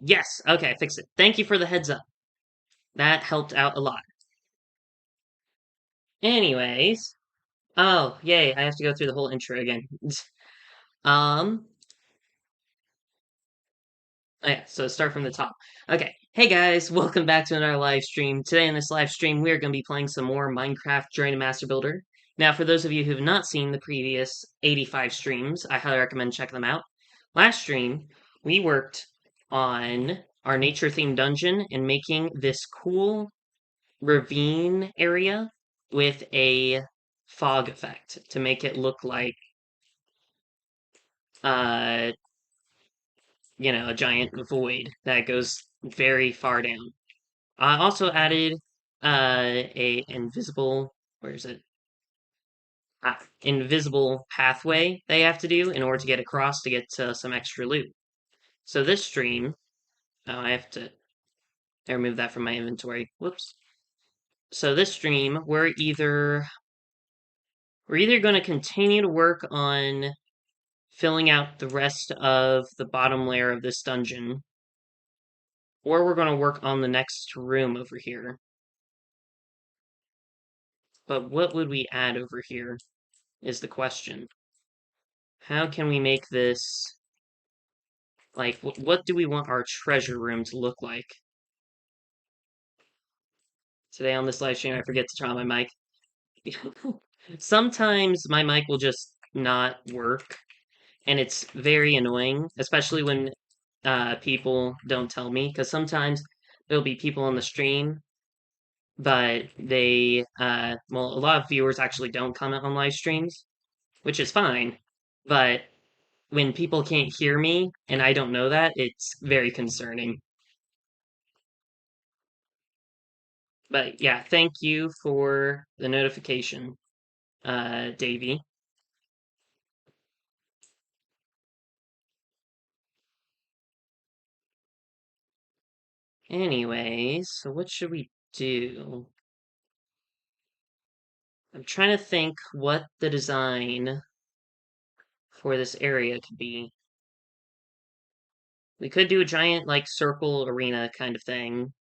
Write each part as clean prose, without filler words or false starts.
Yes. Okay, fix it. Thank you for the heads up. That helped out a lot. Anyways. Oh, yay, I have to go through the whole intro again. Um, oh yeah, so start from the top. Okay. Hey guys, welcome back to another live stream. Today in this live stream, we are going to be playing some more Minecraft Journey Master Builder. Now, for those of you who have not seen the previous 85 streams, I highly recommend checking them out. Last stream, we worked on our nature-themed dungeon and making this cool ravine area with a fog effect to make it look like uh a giant void that goes very far down. I also added a invisible, where is it? Invisible pathway they have to do in order to get across to get to some extra loot. So this stream, oh, I have to remove that from my inventory. Whoops. So this stream, we're either going to continue to work on filling out the rest of the bottom layer of this dungeon, or we're going to work on the next room over here. But what would we add over here is the question. How can we make this, like, what do we want our treasure room to look like? Today on this live stream, I forget to turn on my mic. Sometimes my mic will just not work, and it's very annoying, especially when people don't tell me, because sometimes there'll be people on the stream, but well, a lot of viewers actually don't comment on live streams, which is fine, but when people can't hear me and I don't know that, it's very concerning. But yeah, thank you for the notification, Davey. Anyways, so what should we do? I'm trying to think what the design for this area could be. We could do a giant, like, circle arena kind of thing.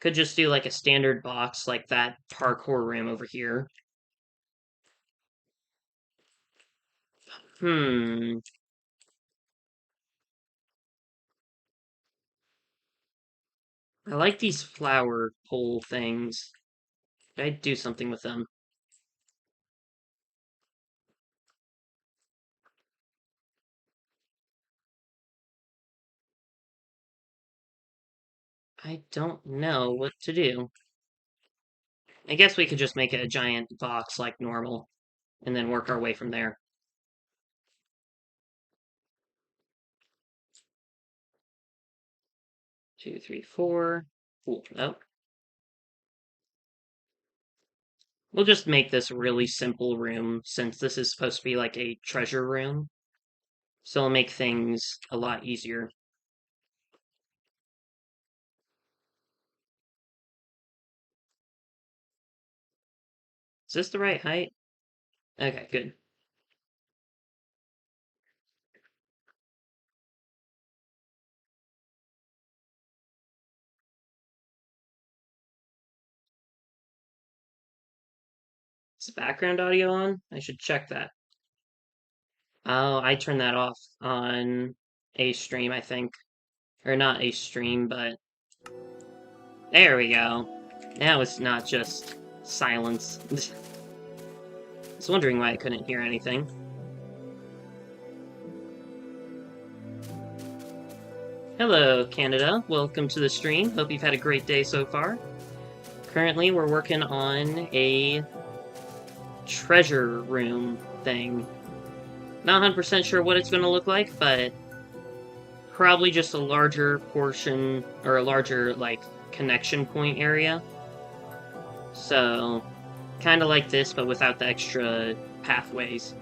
Could just do, like, a standard box, like that parkour room over here. Hmm. I like these flower pole things. I'd do something with them. I don't know what to do. I guess we could just make it a giant box like normal, and then work our way from there. Two, three, four. Cool. Oh. We'll just make this a really simple room, since this is supposed to be like a treasure room. So it'll make things a lot easier. Is this the right height? Okay, good. Is the background audio on? I should check that. Oh, I turned that off on a stream, I think. Or not a stream, but... There we go. Now it's not just silence. I was wondering why I couldn't hear anything. Hello, Canada. Welcome to the stream. Hope you've had a great day so far. Currently, we're working on a treasure room thing. Not 100% sure what it's going to look like, but probably just a larger portion, or a larger, like, connection point area. So, kind of like this, but without the extra pathways.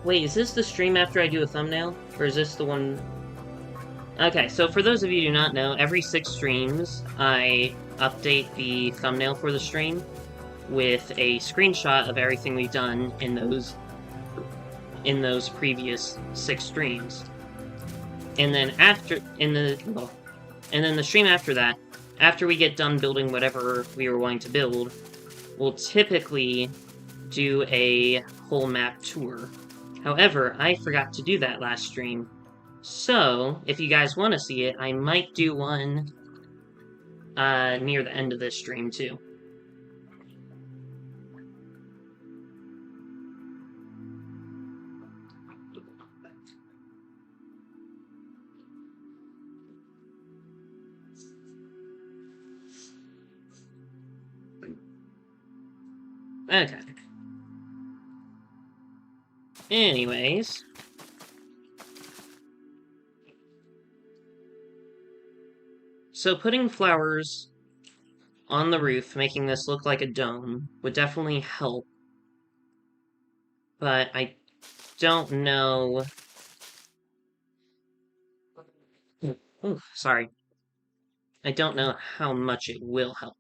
Wait, is this the stream after I do a thumbnail? Or is this the one... Okay, so for those of you who do not know, every 6 streams, I update the thumbnail for the stream with a screenshot of everything we've done in those previous 6 streams. And then and then the stream after that, after we get done building whatever we were wanting to build, we'll typically do a whole map tour. However, I forgot to do that last stream. So, if you guys want to see it, I might do one near the end of this stream, too. Okay. Anyways. So putting flowers on the roof, making this look like a dome, would definitely help. But I don't know... Ooh, sorry. I don't know how much it will help.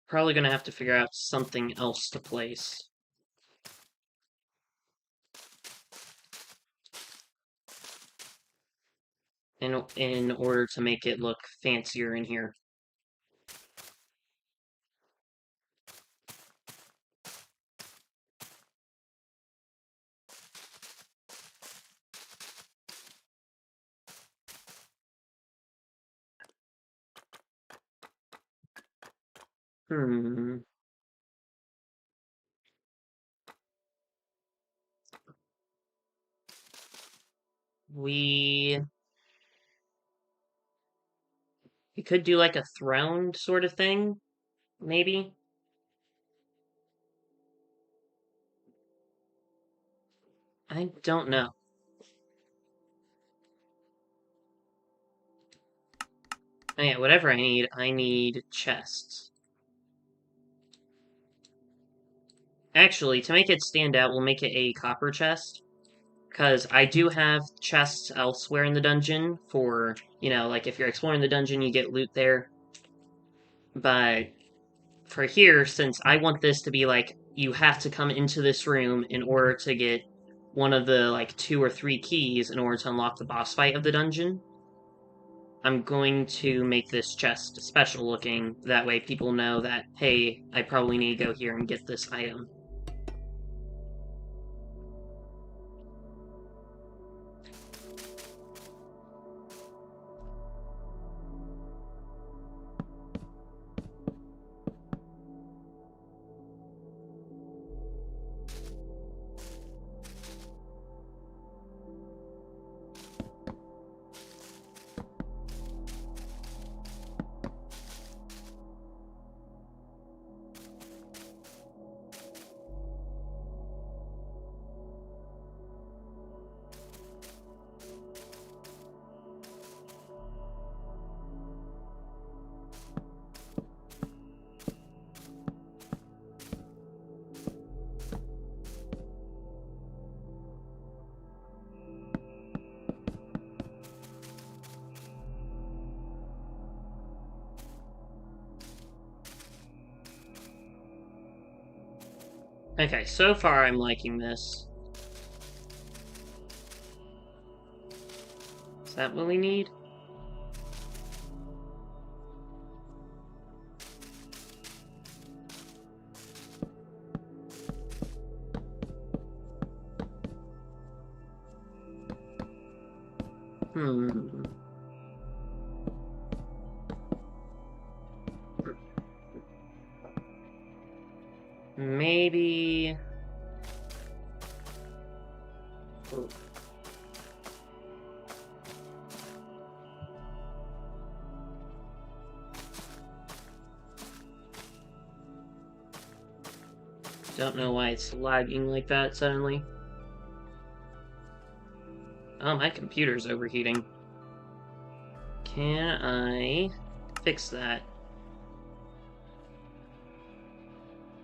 Probably gonna have to figure out something else to place. In order to make it look fancier in here. Hmm. We could do like a throne sort of thing, maybe? I don't know. Oh, yeah, whatever I need chests. Actually, to make it stand out, we'll make it a copper chest. Because I do have chests elsewhere in the dungeon for, like if you're exploring the dungeon, you get loot there. But for here, since I want this to be like, you have to come into this room in order to get one of the, like, 2 or 3 keys in order to unlock the boss fight of the dungeon, I'm going to make this chest special looking. That way people know that, hey, I probably need to go here and get this item. Okay, so far I'm liking this. Is that what we need? Hmm. Maybe... Ooh. Don't know why it's lagging like that suddenly. Oh, my computer's overheating. Can I fix that?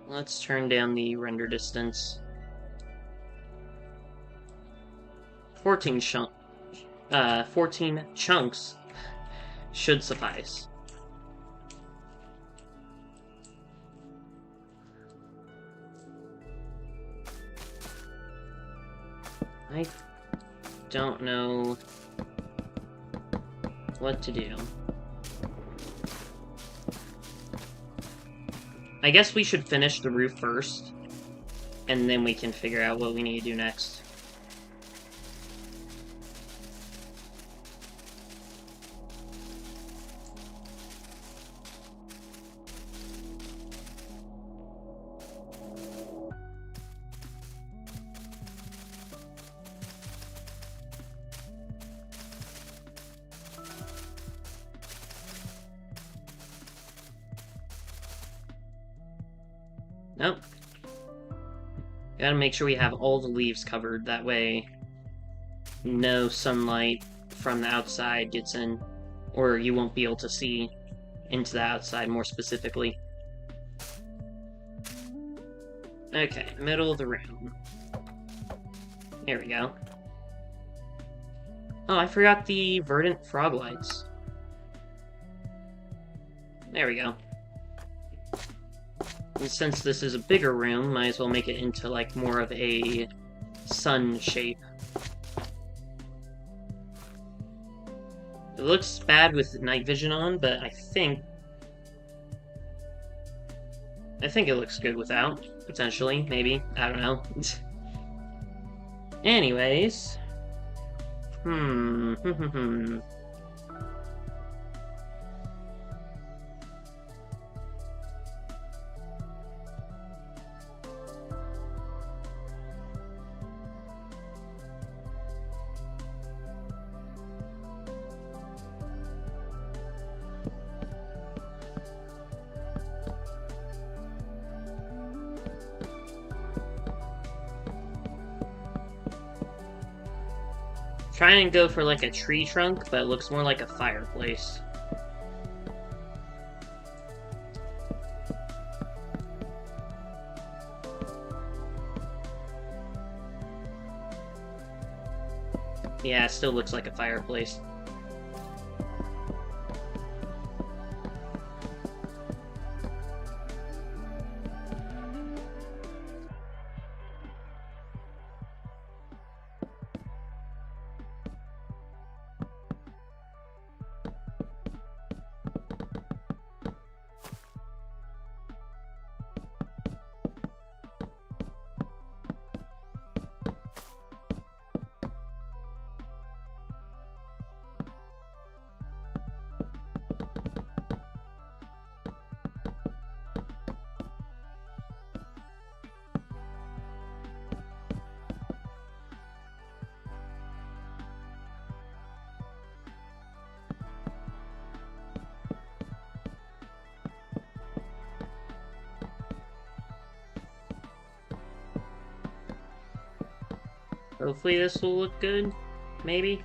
Let's turn down the render distance. 14 chunks should suffice. I don't know what to do. I guess we should finish the roof first, and then we can figure out what we need to do next. Nope. Gotta make sure we have all the leaves covered, that way no sunlight from the outside gets in, or you won't be able to see into the outside more specifically. Okay, middle of the room. There we go. Oh, I forgot the verdant frog lights. There we go. And since this is a bigger room, might as well make it into, like, more of a sun shape. It looks bad with night vision on, but I think it looks good without, potentially, maybe. I don't know. Anyways. Try and go for like a tree trunk, but it looks more like a fireplace. Yeah, it still looks like a fireplace. Hopefully this will look good, maybe?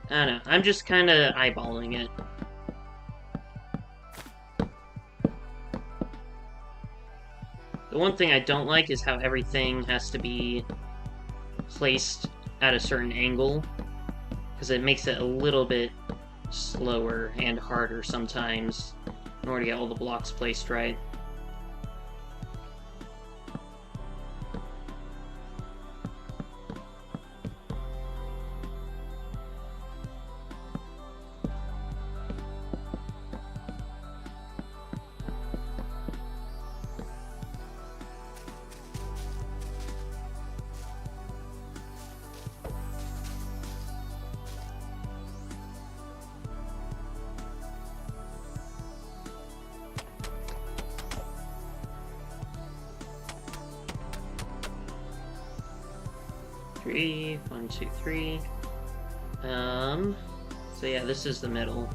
I don't know, I'm just kinda eyeballing it. The one thing I don't like is how everything has to be placed at a certain angle, because it makes it a little bit slower and harder sometimes in order to get all the blocks placed right. Three, 1, 2, 3. So yeah, this is the middle.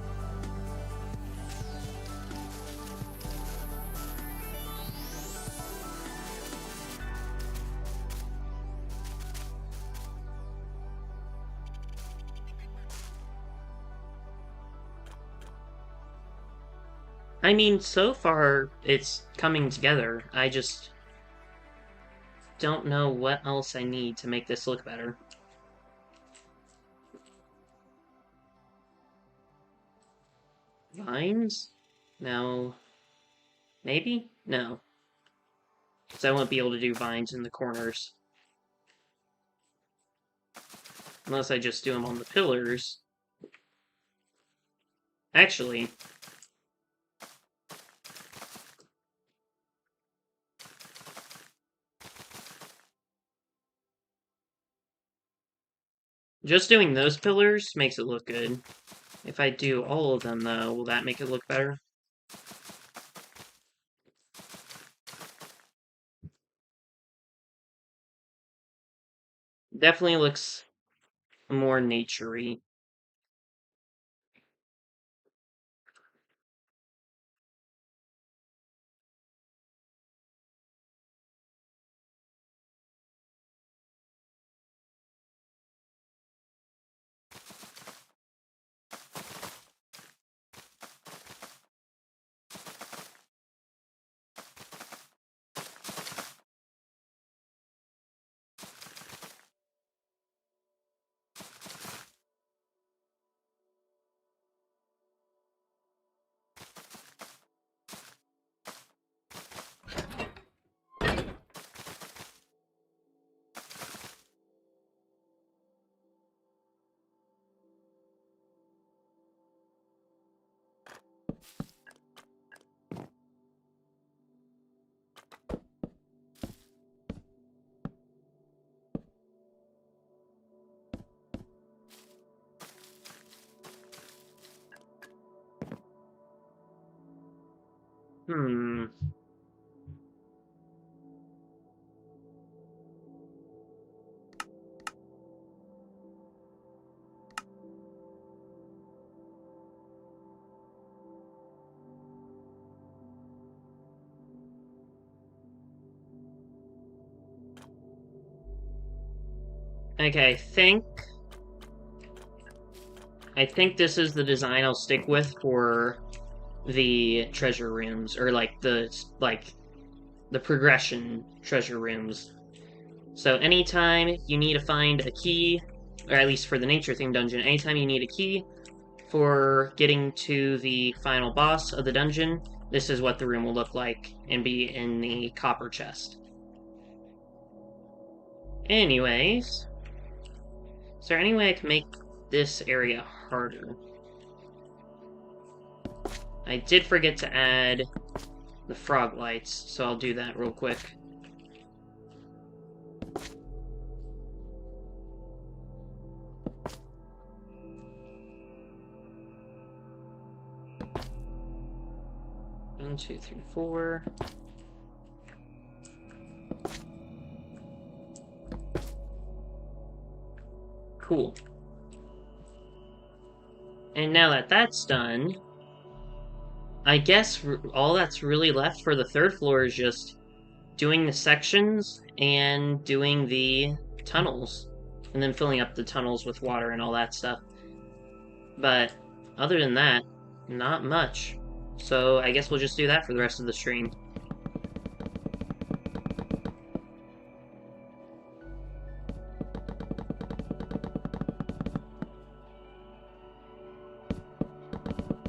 I mean, so far it's coming together. I just don't know what else I need to make this look better. Vines? No. Maybe? No. Because I won't be able to do vines in the corners. Unless I just do them on the pillars. Actually, just doing those pillars makes it look good. If I do all of them, though, will that make it look better? Definitely looks more nature-y. Hmm. Okay, I think this is the design I'll stick with for the treasure rooms, or like the progression treasure rooms. So anytime you need to find a key, or at least for the nature theme dungeon, anytime you need a key for getting to the final boss of the dungeon, this is what the room will look like and be in the copper chest. Anyways, is there any way I can make this area harder? I did forget to add the frog lights, so I'll do that real quick. One, two, three, four. Cool. And now that that's done, I guess all that's really left for the third floor is just doing the sections and doing the tunnels. And then filling up the tunnels with water and all that stuff. But other than that, not much. So I guess we'll just do that for the rest of the stream.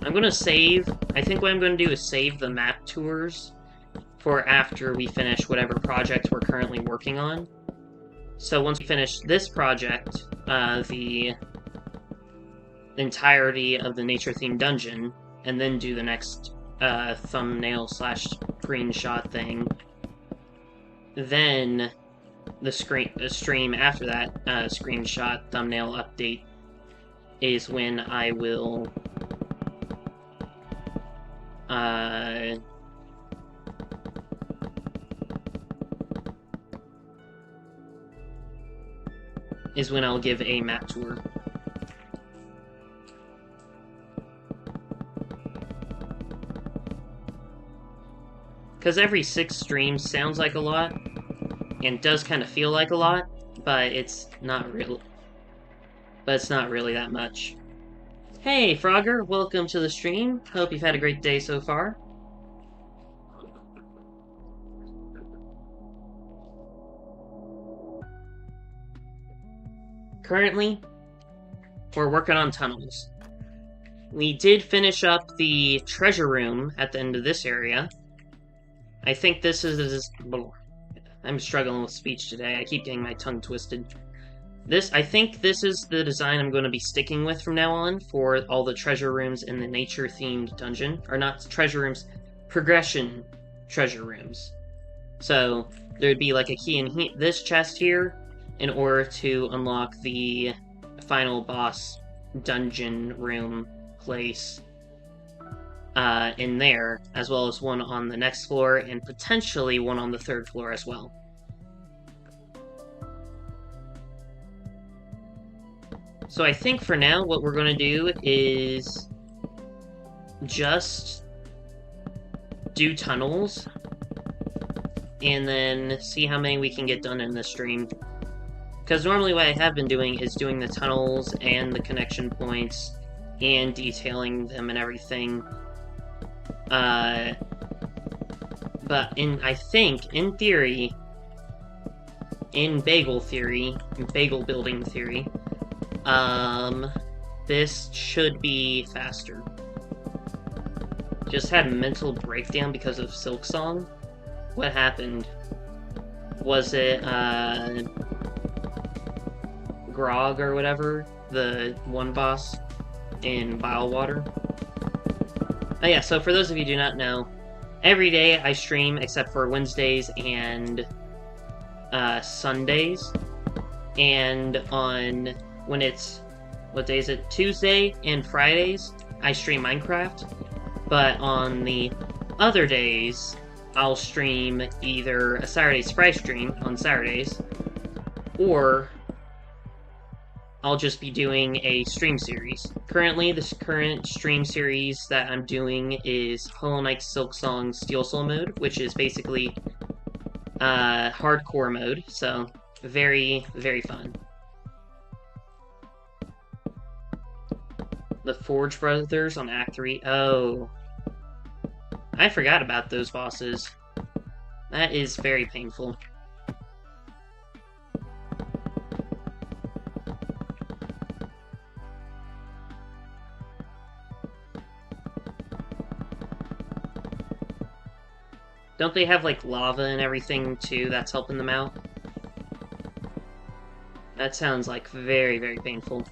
I'm gonna save. I think what I'm gonna do is save the map tours for after we finish whatever project we're currently working on. So once we finish this project, the entirety of the nature-themed dungeon, and then do the next thumbnail slash screenshot thing, then the stream after that screenshot thumbnail update is when I will is when I'll give a map tour. Because every 6 streams sounds like a lot, and does kind of feel like a lot, but it's not real. But it's not really that much. Hey, Frogger, welcome to the stream. Hope you've had a great day so far. currently, we're working on tunnels. We did finish up the treasure room at the end of this area. I think this is... I'm struggling with speech today. I keep getting my tongue twisted. I think this is the design I'm going to be sticking with from now on for all the treasure rooms in the nature-themed dungeon. Or not treasure rooms, progression treasure rooms. So, there'd be like a key in this chest here in order to unlock the final boss dungeon room place in there, as well as one on the next floor, and potentially one on the third floor as well. So I think for now, what we're going to do is just do tunnels, and then see how many we can get done in this stream. Because normally what I have been doing is doing the tunnels and the connection points, and detailing them and everything. But I think, in theory, in bagel building theory, this should be faster. Just had a mental breakdown because of Silk Song. What happened? Was it, Grog or whatever? The one boss in Bilewater? Oh yeah, so for those of you who do not know, every day I stream except for Wednesdays and Sundays. And when it's, what day is it? Tuesday and Fridays, I stream Minecraft. But on the other days, I'll stream either a Saturday Surprise stream on Saturdays, or I'll just be doing a stream series. Currently, this current stream series that I'm doing is Hollow Knight Silk Song Steel Soul mode, which is basically hardcore mode, so very, very fun. The Forge Brothers on Act 3. Oh. I forgot about those bosses. That is very painful. Don't they have, like, lava and everything, too, that's helping them out? That sounds, like, very, very painful.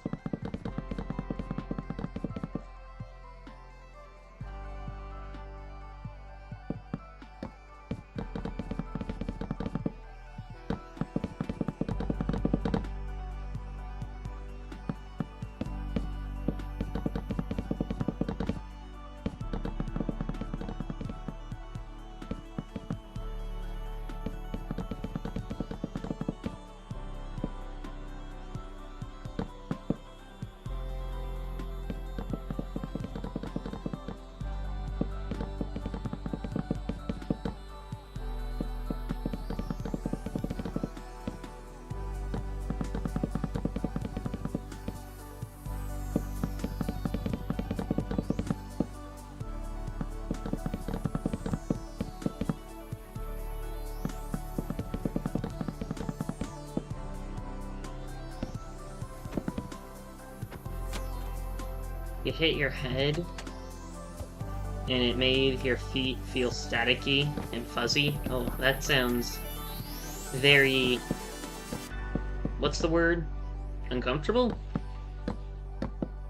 You hit your head, and it made your feet feel staticky and fuzzy. Oh, that sounds very... what's the word? Uncomfortable?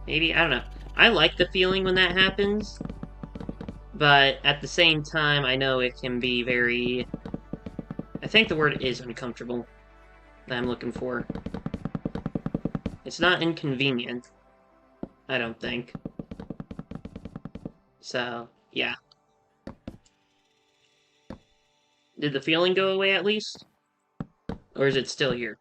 Maybe? I don't know. I like the feeling when that happens, but at the same time, I know it can be very... I think the word is uncomfortable that I'm looking for. It's not inconvenient, I don't think. So, yeah. Did the feeling go away at least? Or is it still here?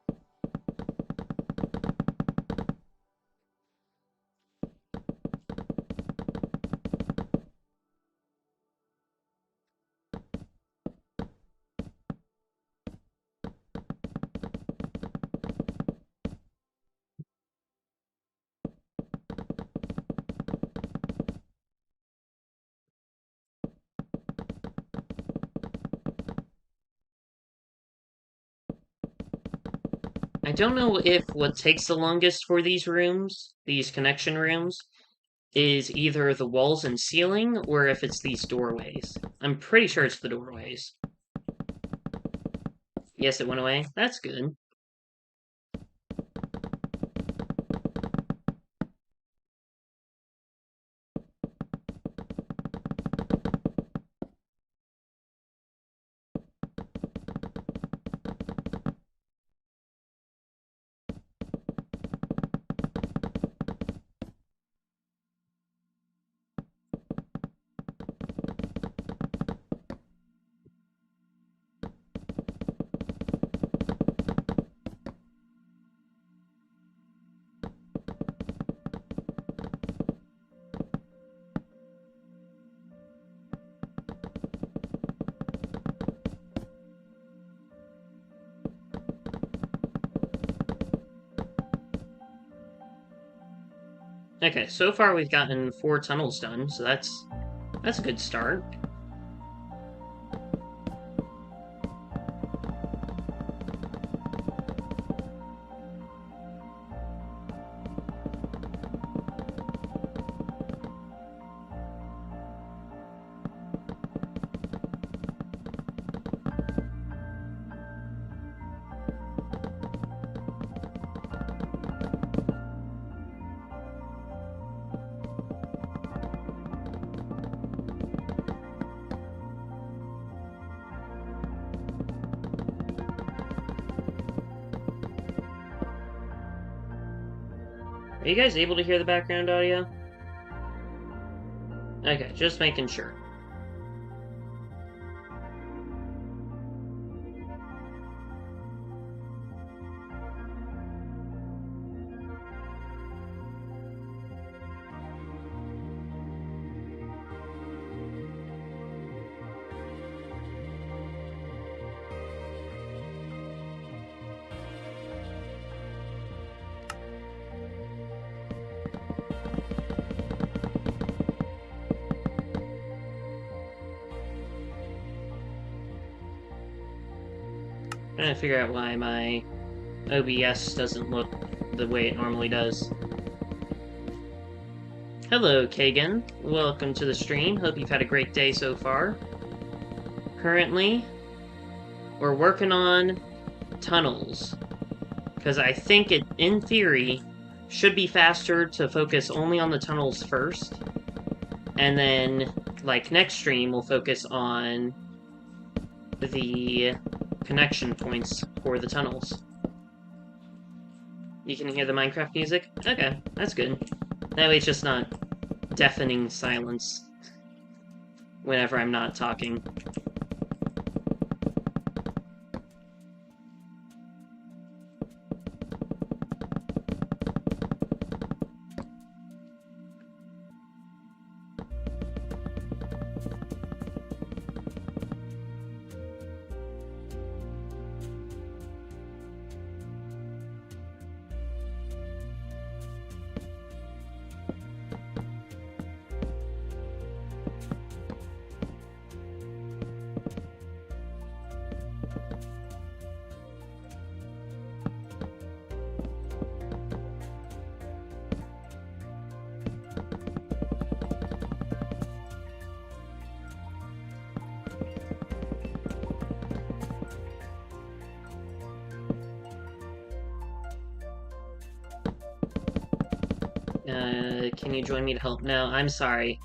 I don't know if what takes the longest for these rooms, these connection rooms, is either the walls and ceiling, or if it's these doorways. I'm pretty sure it's the doorways. Yes, it went away. That's good. Okay, so far we've gotten 4 tunnels done, so that's a good start. Are you guys able to hear the background audio? Okay, just making sure. I'm trying to figure out why my OBS doesn't look the way it normally does. Hello, Kagan. Welcome to the stream. Hope you've had a great day so far. Currently, we're working on tunnels. Because I think it, in theory, should be faster to focus only on the tunnels first. And then, like, next stream, we'll focus on the connection points for the tunnels. You can hear the Minecraft music? Okay, that's good. That way it's just not deafening silence whenever I'm not talking. Can you join me to help? No, I'm sorry.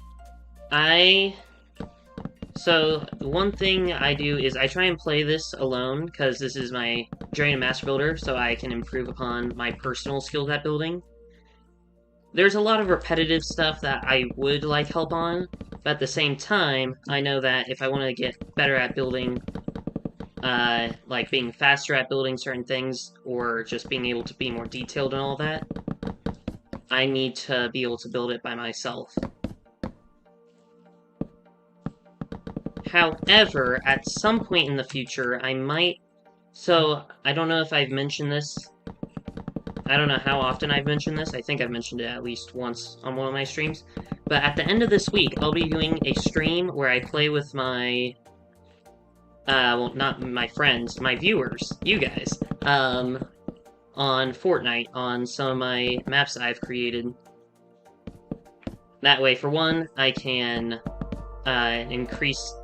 So, the one thing I do is I try and play this alone, because this is my Journey to Master Builder, so I can improve upon my personal skills at building. There's a lot of repetitive stuff that I would like help on, but at the same time, I know that if I want to get better at building, like being faster at building certain things, or just being able to be more detailed and all that, I need to be able to build it by myself. However, at some point in the future, I might... So, I don't know if I've mentioned this. I don't know how often I've mentioned this. I think I've mentioned it at least once on one of my streams. But at the end of this week, I'll be doing a stream where I play with my... well, not my friends, my viewers, you guys, on on Fortnite on some of my maps that I've created. That way, for one, I can increase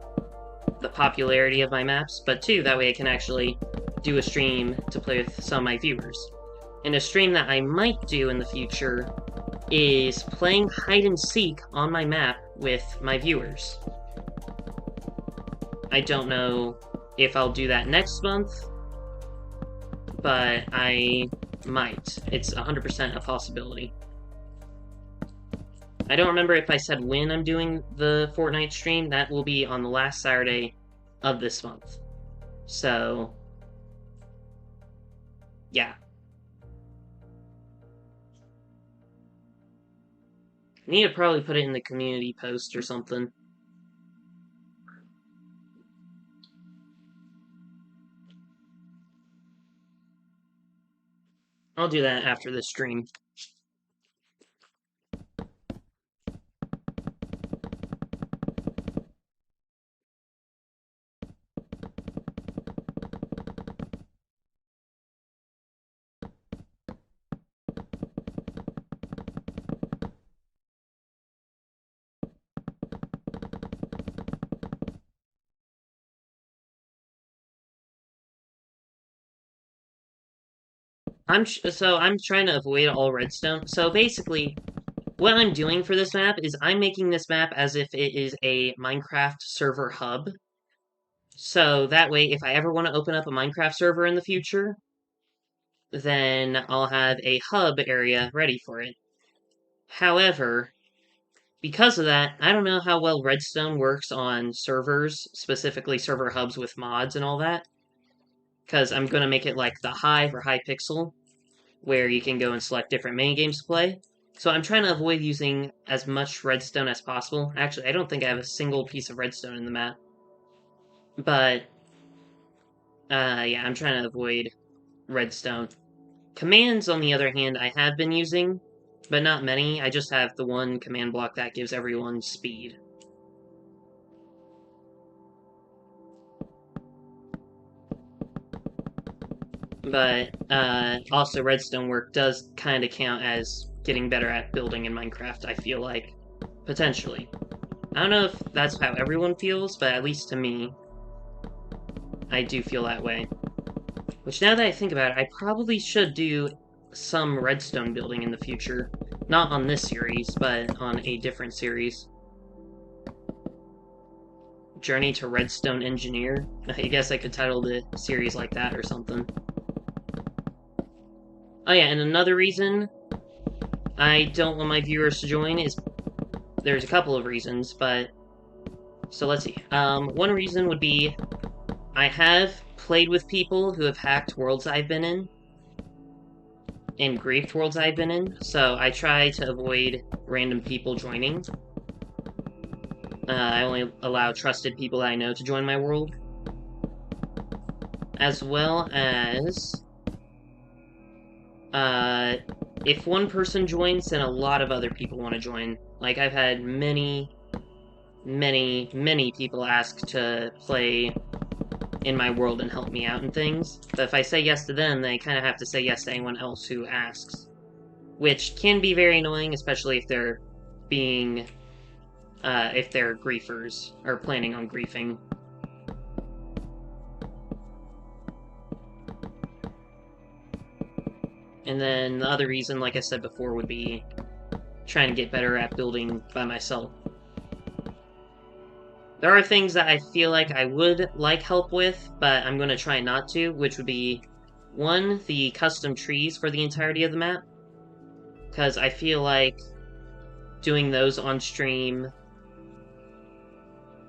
the popularity of my maps, but two, that way I can actually do a stream to play with some of my viewers. And a stream that I might do in the future is playing hide and seek on my map with my viewers. I don't know if I'll do that next month, but I might. It's 100% a possibility. I don't remember if I said when I'm doing the Fortnite stream. That will be on the last Saturday of this month. So, yeah. I need to probably put it in the community post or something. I'll do that after this stream. I'm trying to avoid all redstone. So basically, what I'm doing for this map is I'm making this map as if it is a Minecraft server hub. So that way, if I ever want to open up a Minecraft server in the future, then I'll have a hub area ready for it. However, because of that, I don't know how well redstone works on servers, specifically server hubs with mods and all that, because I'm going to make it like the Hive or Hypixel, where you can go and select different minigames to play. So I'm trying to avoid using as much redstone as possible. Actually, I don't think I have a single piece of redstone in the map. But, yeah, I'm trying to avoid redstone. Commands, on the other hand, I have been using, but not many. I just have the one command block that gives everyone speed. But, also redstone work does kind of count as getting better at building in Minecraft, I feel like. Potentially. I don't know if that's how everyone feels, but at least to me, I do feel that way. Which, now that I think about it, I probably should do some redstone building in the future. Not on this series, but on a different series. Journey to Redstone Engineer. I guess I could title the series like that or something. Oh yeah, and another reason I don't want my viewers to join is... There's a couple of reasons, but... So let's see. One reason would be... I have played with people who have hacked worlds I've been in, and griefed worlds I've been in, so I try to avoid random people joining. I only allow trusted people that I know to join my world. As well as... if one person joins, then a lot of other people want to join. Like, I've had many people ask to play in my world and help me out and things. But if I say yes to them, they kind of have to say yes to anyone else who asks. Which can be very annoying, especially if they're being... if they're griefers, or planning on griefing. And then the other reason, like I said before, would be trying to get better at building by myself. There are things that I feel like I would like help with, but I'm going to try not to, which would be, one, the custom trees for the entirety of the map, because I feel like doing those on stream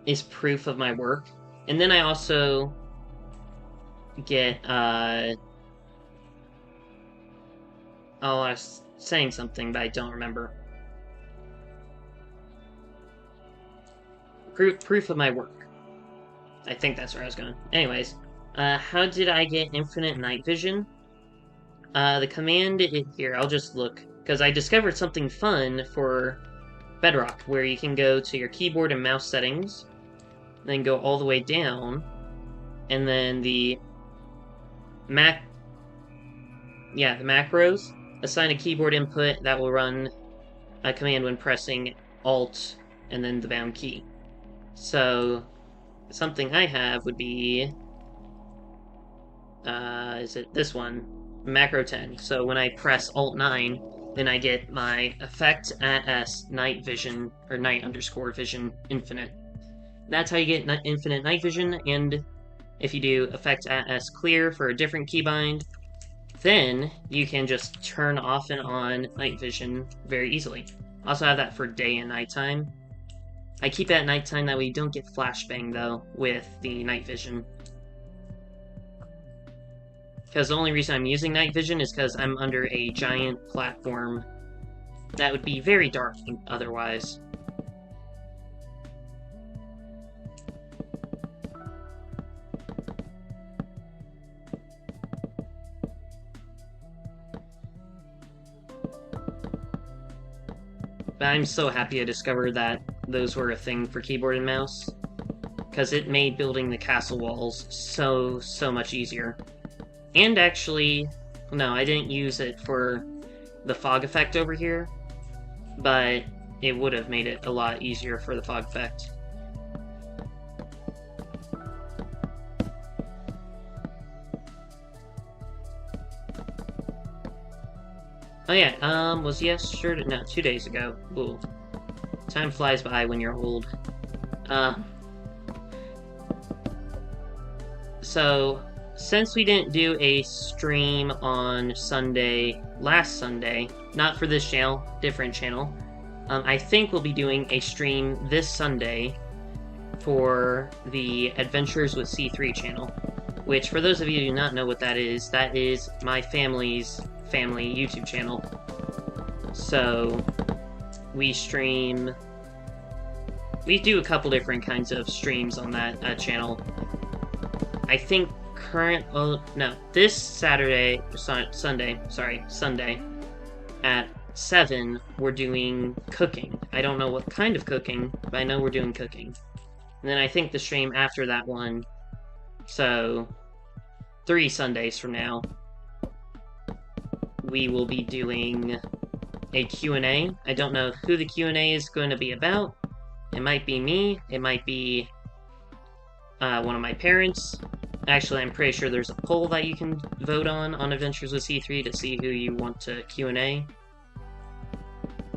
is proof of my work. And then I also get, oh, I was saying something, but I don't remember. Proof of my work. I think that's where I was going. Anyways, how did I get infinite night vision? The command here, I'll just look, because I discovered something fun for Bedrock, where you can go to your keyboard and mouse settings, then go all the way down, and then the Mac... yeah, the macros, assign a keyboard input that will run a command when pressing Alt and then the bound key. So something I have would be, is it this one? Macro 10. So when I press Alt 9, then I get my effect at S night vision, or night underscore vision infinite. That's how you get infinite night vision, and if you do effect at S clear for a different keybind, then you can just turn off and on night vision very easily. Also have that for day and nighttime. I keep it at nighttime, that way you don't get flashbang though with the night vision. Because the only reason I'm using night vision is because I'm under a giant platform that would be very dark otherwise. But I'm so happy I discovered that those were a thing for keyboard and mouse, because it made building the castle walls so much easier. And actually, no, I didn't use it for the fog effect over here, but it would have made it a lot easier for the fog effect. Oh yeah, was yesterday? No, 2 days ago. Ooh. Time flies by when you're old. So, since we didn't do a stream on Sunday, last Sunday, not for this channel, different channel, I think we'll be doing a stream this Sunday for the Adventures with C3 channel, which, for those of you who do not know what that is my family's family YouTube channel. So, we do a couple different kinds of streams on that channel. I think this Sunday, at 7, we're doing cooking. I don't know what kind of cooking, but I know we're doing cooking. And then I think the stream after that one, so 3 Sundays from now, we will be doing a Q&A. I don't know who the Q&A is going to be about. It might be me, it might be one of my parents. Actually, I'm pretty sure there's a poll that you can vote on Adventures with C3 to see who you want to Q&A.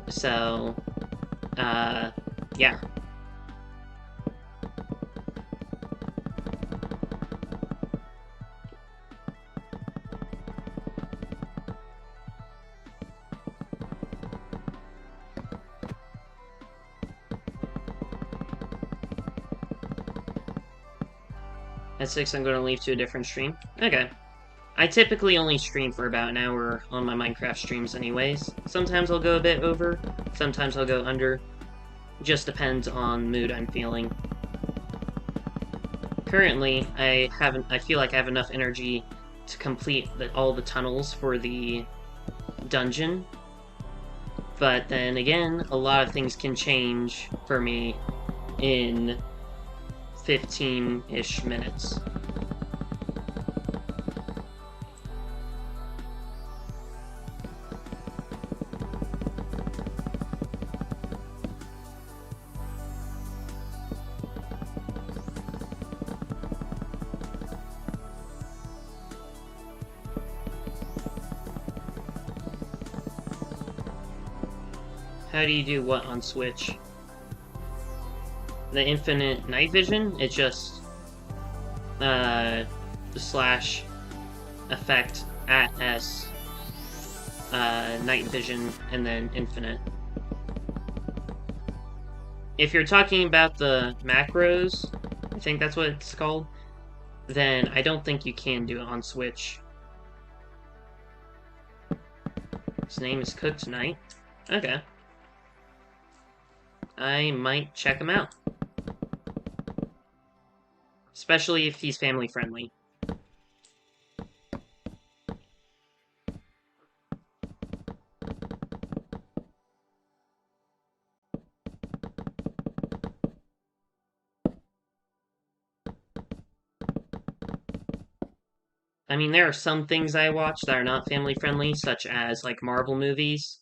So, yeah. At 6, I'm going to leave to a different stream. Okay. I typically only stream for about an hour on my Minecraft streams anyways. Sometimes I'll go a bit over, sometimes I'll go under. Just depends on mood I'm feeling. Currently, I feel like I have enough energy to complete all the tunnels for the dungeon. But then again, a lot of things can change for me in 15-ish minutes. How do you do what on Switch? The infinite night vision? It's just slash effect at S night vision and then infinite. If you're talking about the macros, I think that's what it's called, then I don't think you can do it on Switch. His name is Cooked Night. Okay. I might check him out. Especially if he's family friendly. I mean, there are some things I watch that are not family friendly, such as like Marvel movies,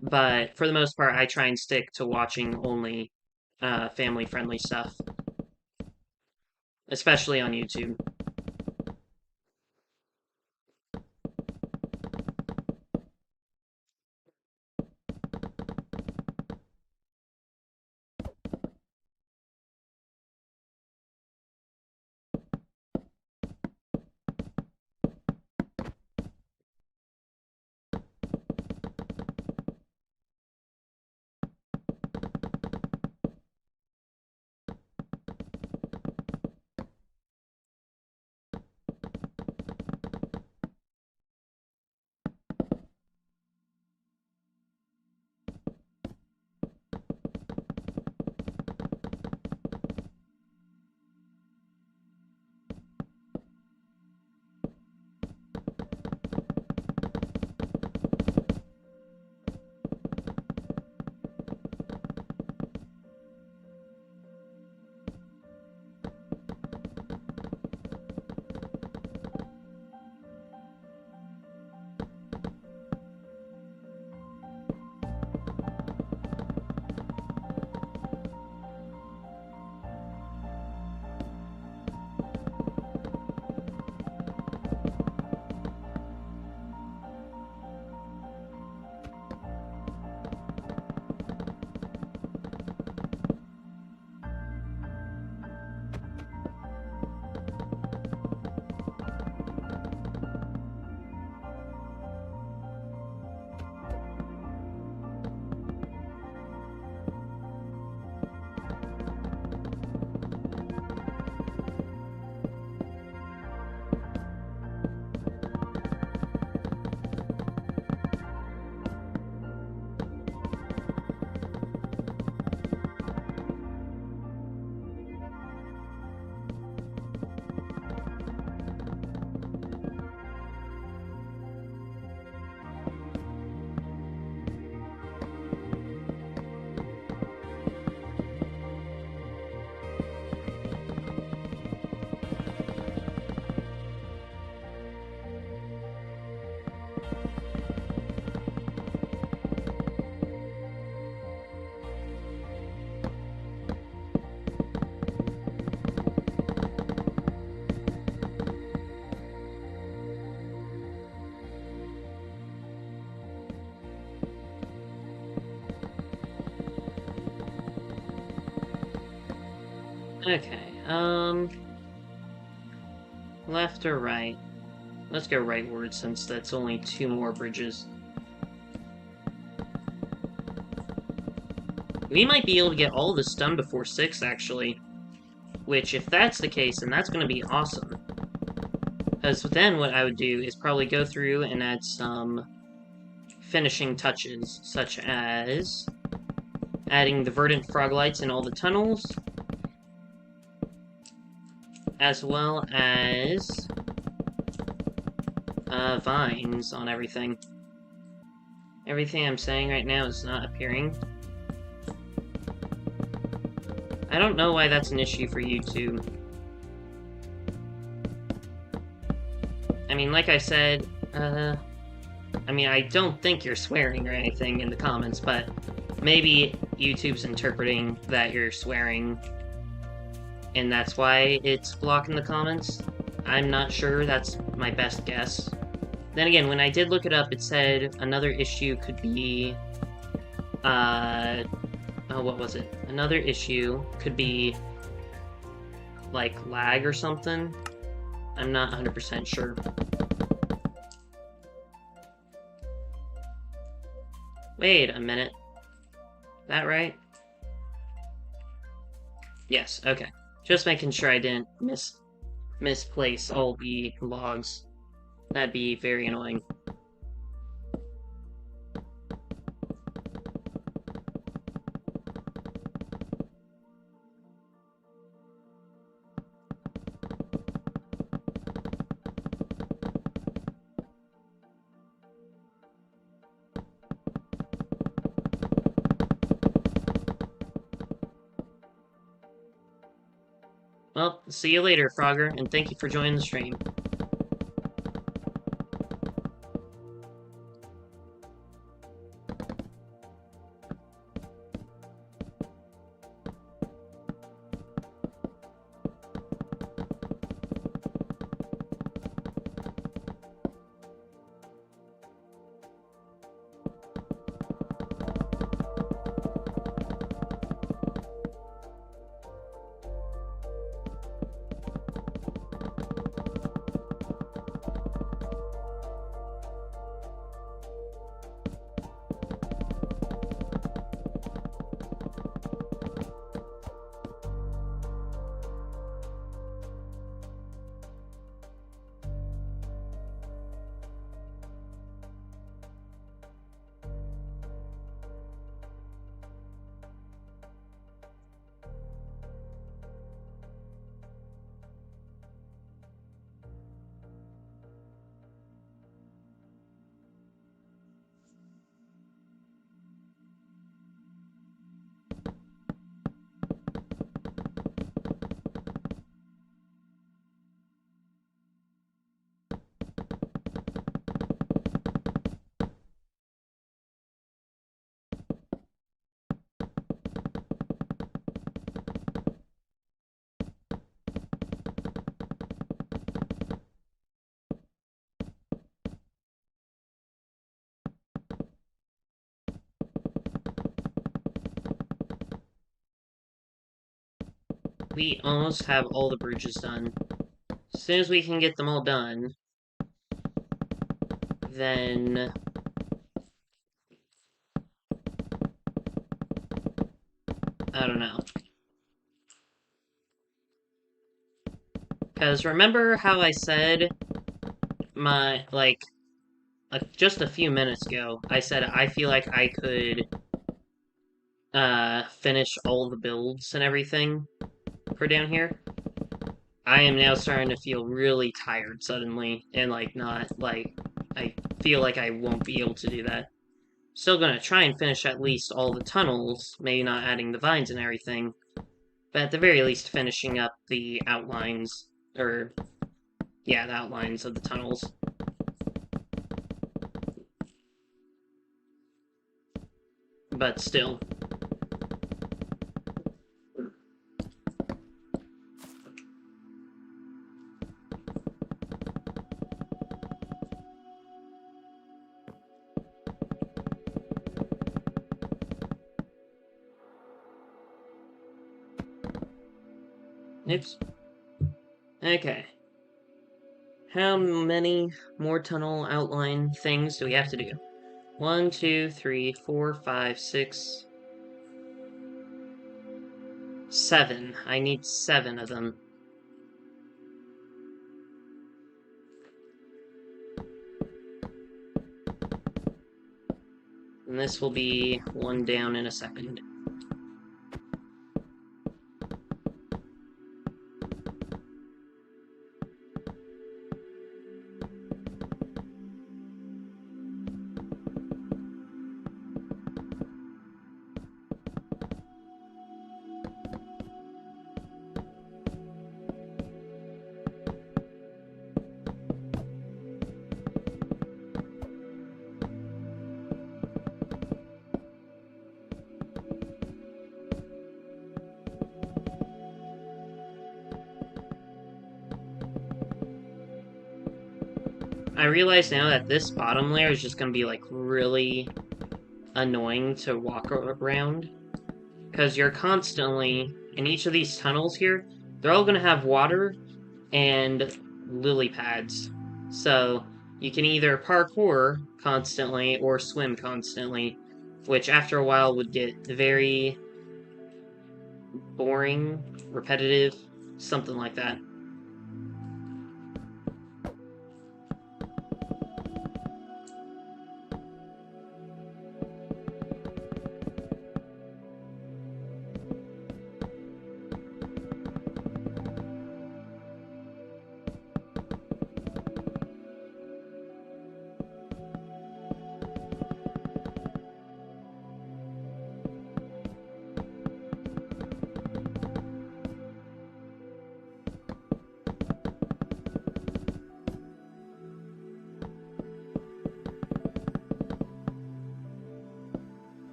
but for the most part, I try and stick to watching only family friendly stuff, especially on YouTube. Okay, left or right? Let's go rightward since that's only 2 more bridges. We might be able to get all this done before 6, actually. Which, if that's the case, then that's going to be awesome. Because then what I would do is probably go through and add some finishing touches, such as adding the verdant frog lights in all the tunnels, as well as vines on everything. Everything I'm saying right now is not appearing. I don't know why that's an issue for YouTube. I mean, like I said, I mean, I don't think you're swearing or anything in the comments, but maybe YouTube's interpreting that you're swearing, and that's why it's blocking the comments. I'm not sure, that's my best guess. Then again, when I did look it up, it said another issue could be, oh, what was it? Another issue could be, like, lag or something. I'm not 100% sure. Wait a minute. That right? Yes, okay. Just making sure I didn't misplace all the logs. That'd be very annoying. Well, see you later, Frogger, and thank you for joining the stream. we almost have all the bridges done. As soon as we can get them all done, then I don't know. Because remember how I said just a few minutes ago, I said I feel like I could finish all the builds and everything for down here? I am now starting to feel really tired suddenly, and I feel like I won't be able to do that. Still gonna try and finish at least all the tunnels, maybe not adding the vines and everything, but at the very least finishing up the outlines, or, yeah, the outlines of the tunnels. But still. Oops. Okay. How many more tunnel outline things do we have to do? 1, 2, 3, 4, 5, 6, 7. I need 7 of them. And this will be 1 down in a second. I realize now that this bottom layer is just gonna be, like, really annoying to walk around. Because you're constantly, in each of these tunnels here, they're all gonna have water and lily pads. So, you can either parkour constantly or swim constantly, which after a while would get very boring, repetitive, something like that.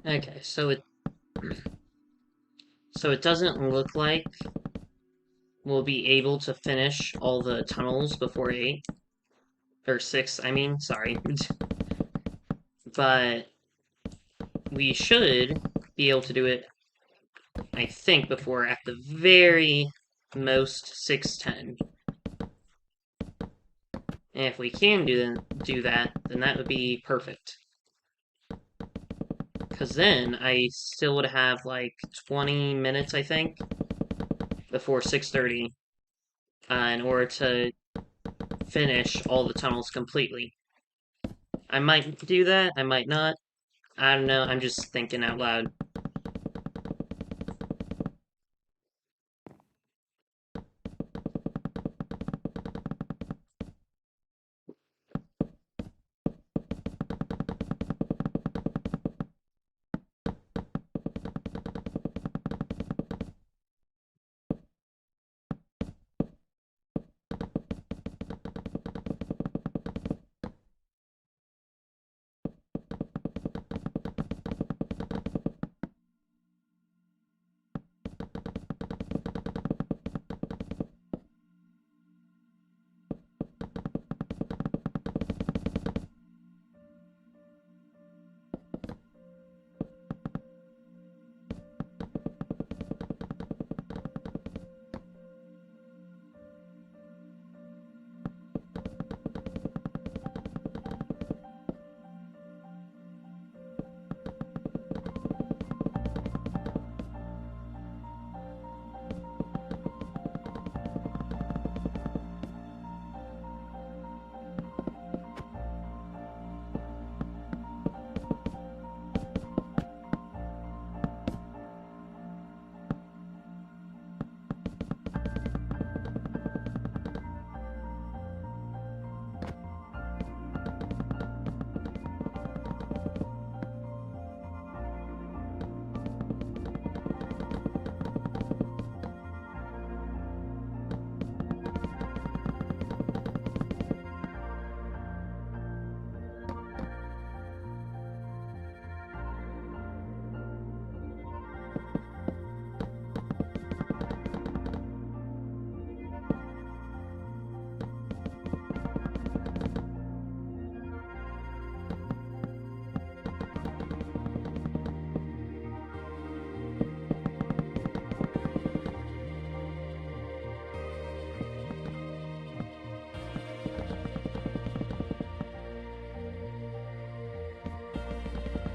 Okay, so it doesn't look like we'll be able to finish all the tunnels before 8. Or 6, I mean, sorry. But we should be able to do it, I think, before at the very most 6:10. And if we can do that, then that would be perfect. Because then I still would have like 20 minutes, I think, before 6:30 in order to finish all the tunnels completely. I might do that, I might not. I don't know, I'm just thinking out loud.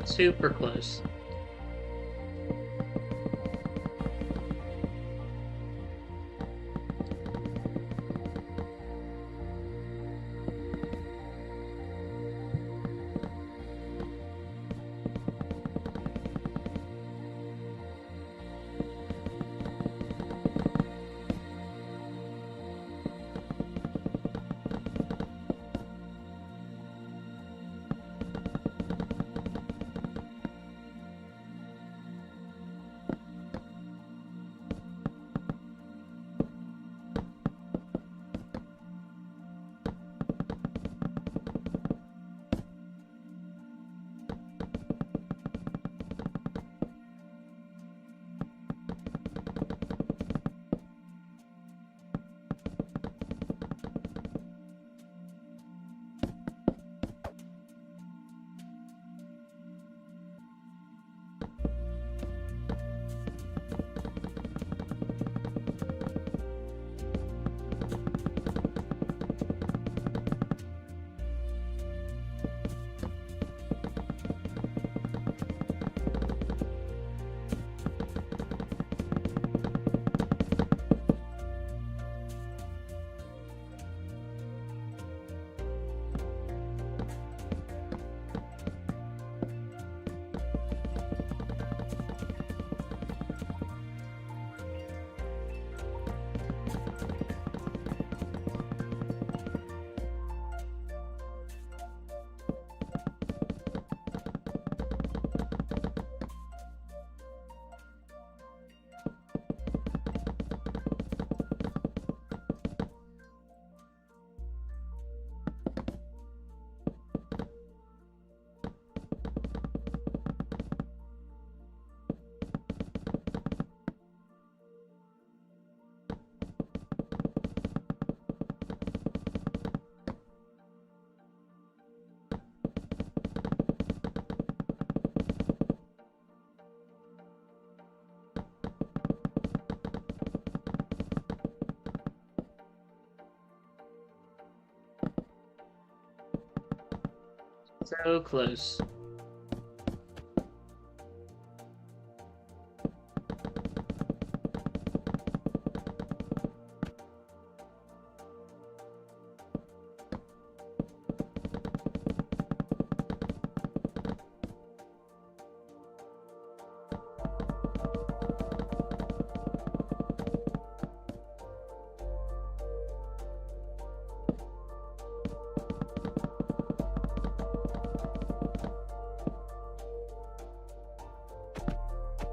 Super close. So close.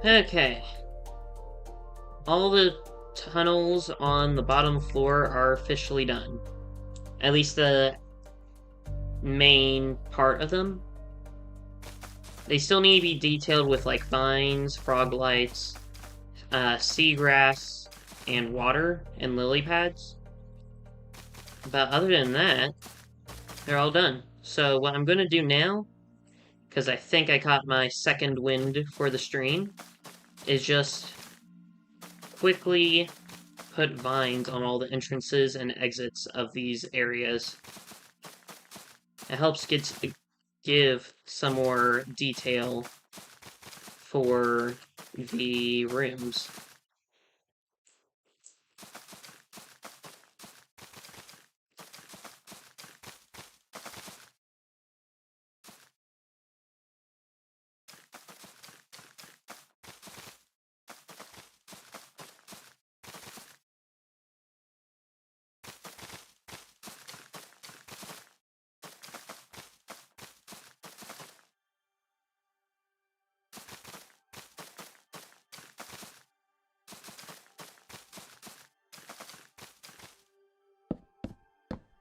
Okay. All the tunnels on the bottom floor are officially done. At least the main part of them. They still need to be detailed with like vines, frog lights, seagrass, and water, and lily pads. But other than that, they're all done. So what I'm going to do now, because I think I caught my second wind for the stream, is just quickly put vines on all the entrances and exits of these areas. It helps give some more detail for the rooms.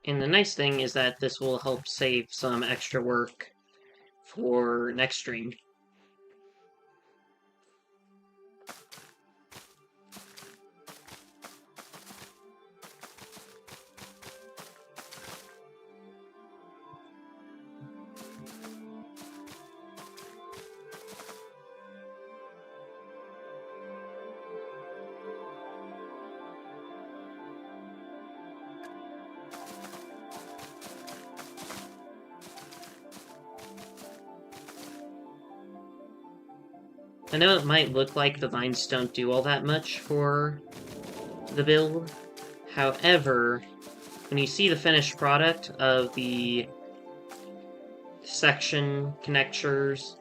And the nice thing is that this will help save some extra work for next stream. I know it might look like the vines don't do all that much for the build. However, when you see the finished product of the section connectors,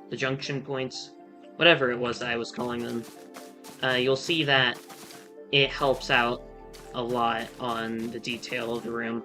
the junction points, whatever it was that I was calling them, you'll see that it helps out a lot on the detail of the room.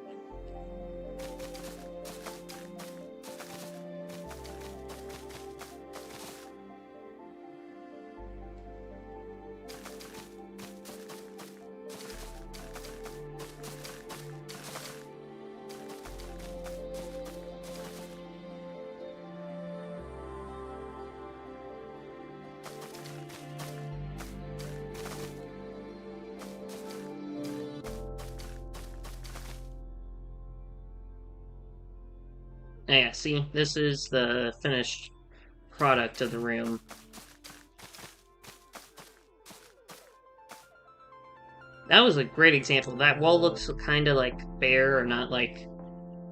Yeah, see, this is the finished product of the room. That was a great example. That wall looks kind of like bare or not like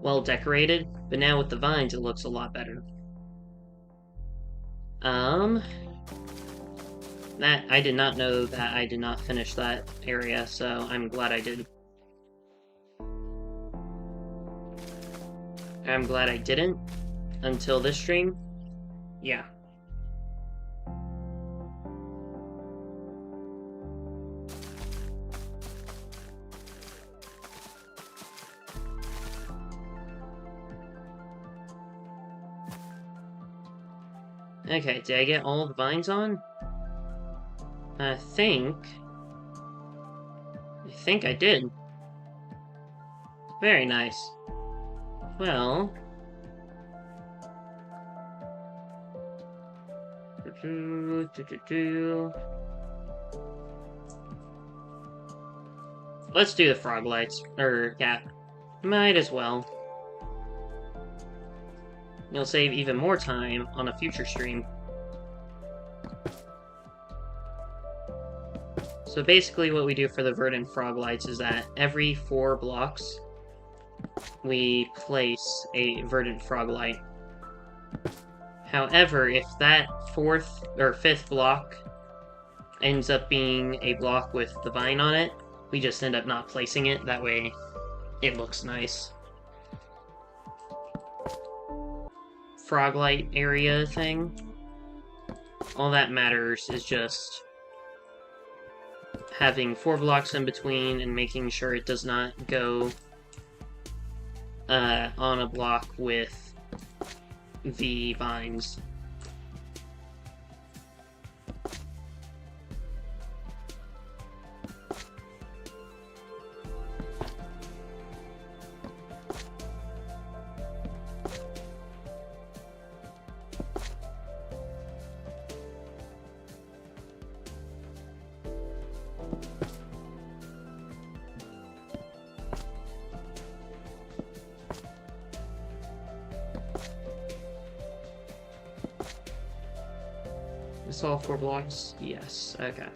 well decorated, but now with the vines it looks a lot better. That I did not know that I did not finish that area, so I'm glad I did. I'm glad I didn't until this stream. Yeah. Okay, did I get all the vines on? I think I did. Very nice. Well... Let's do the frog lights. Yeah. Might as well. You'll save even more time on a future stream. So basically what we do for the verdant frog lights is that every 4 blocks, we place a verdant frog light. However, if that fourth or fifth block ends up being a block with the vine on it, we just end up not placing it. That way it looks nice. Frog light area thing. All that matters is just having 4 blocks in between and making sure it does not go on a block with the vines. Is all 4 blocks? Yes, okay.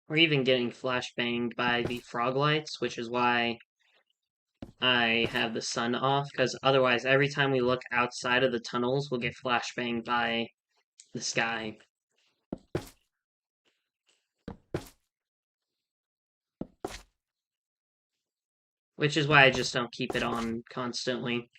We're even getting flashbanged by the frog lights, which is why I have the sun off, because otherwise every time we look outside of the tunnels, we'll get flashbanged by the sky. Which is why I just don't keep it on constantly.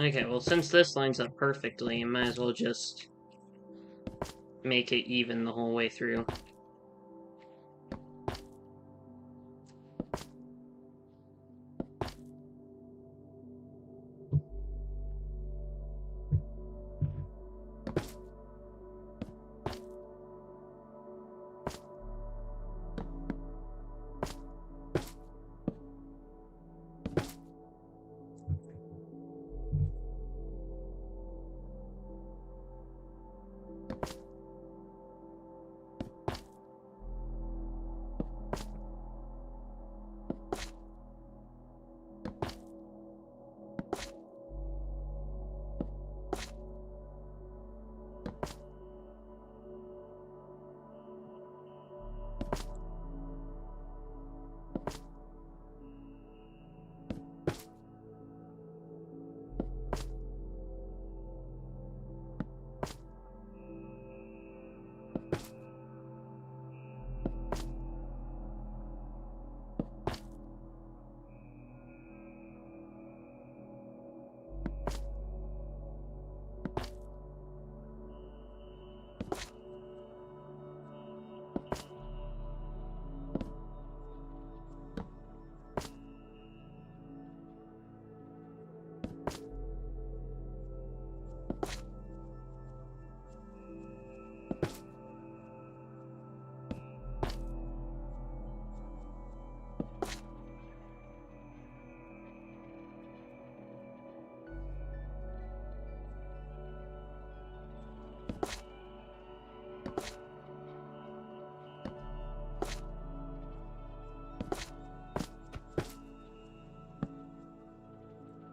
Okay, well, since this lines up perfectly, I might as well just make it even the whole way through.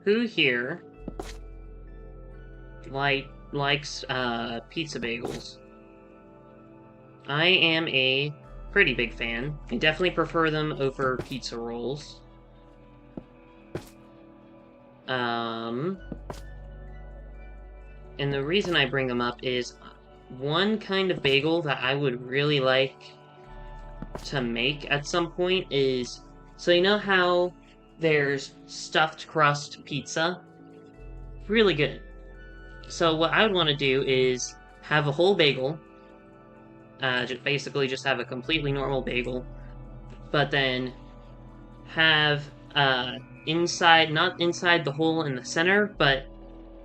who here likes pizza bagels? I am a pretty big fan. I definitely prefer them over pizza rolls. And the reason I bring them up is one kind of bagel that I would really like to make at some point is, so you know how there's stuffed crust pizza? Really good. So what I would want to do is have a whole bagel, basically just have a completely normal bagel, but then have inside, not inside the hole in the center, but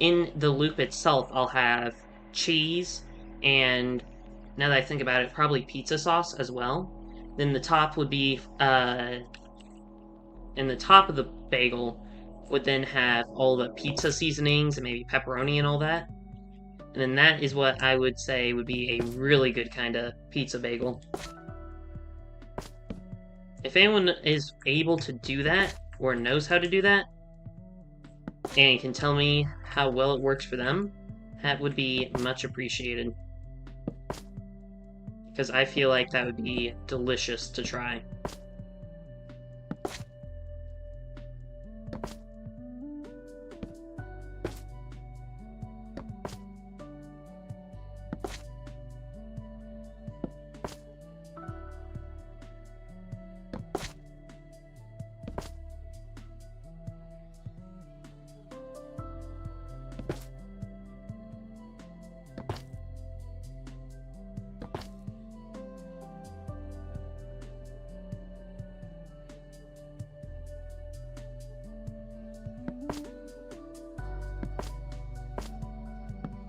in the loop itself, I'll have cheese and, now that I think about it, probably pizza sauce as well. Then the top would be, and the top of the bagel would then have all the pizza seasonings and maybe pepperoni and all that. And then that is what I would say would be a really good kind of pizza bagel. If anyone is able to do that, or knows how to do that, and can tell me how well it works for them, that would be much appreciated. Because I feel like that would be delicious to try.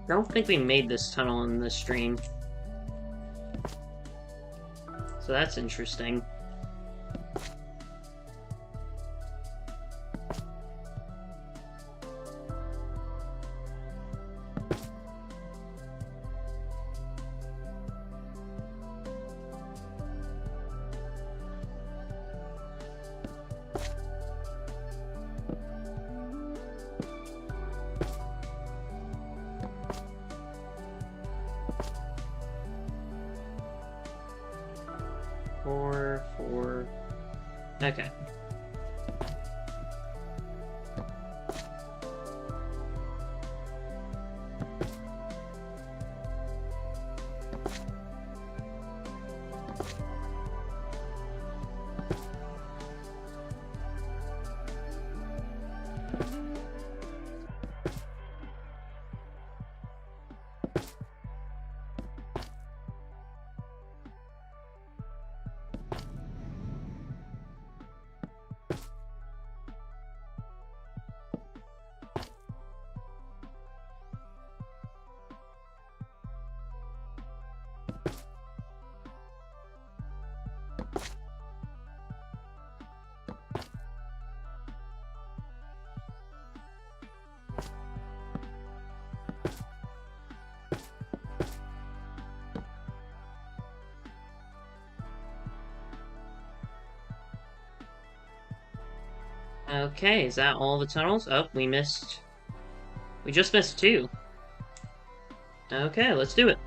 I don't think we made this tunnel in this stream. So that's interesting. Four. Okay. Okay, is that all the tunnels? Oh, we just missed 2. Okay, let's do it.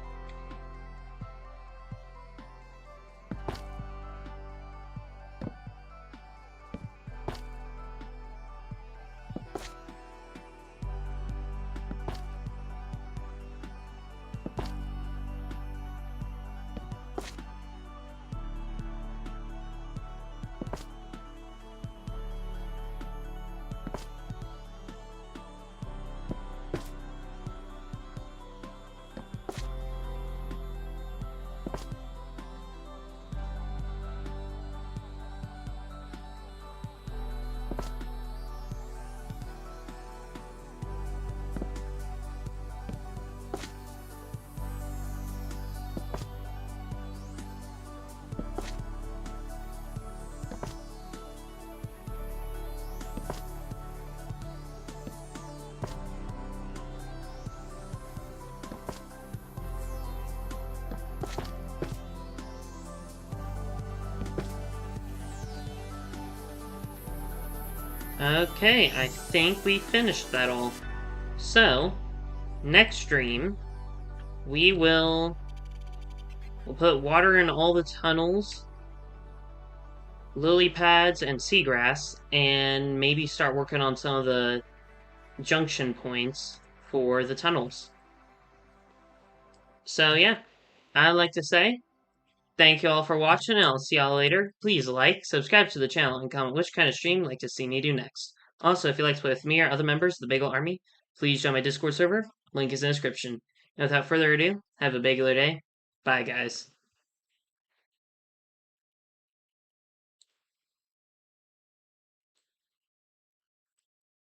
Okay, I think we finished that all. So, next stream, we'll put water in all the tunnels, lily pads, and seagrass, and maybe start working on some of the junction points for the tunnels. So yeah, I'd like to say thank you all for watching, and I'll see y'all later. Please like, subscribe to the channel, and comment which kind of stream you'd like to see me do next. Also, if you'd like to play with me or other members of the Bagel Army, please join my Discord server. Link is in the description. And without further ado, have a bagular day. Bye, guys.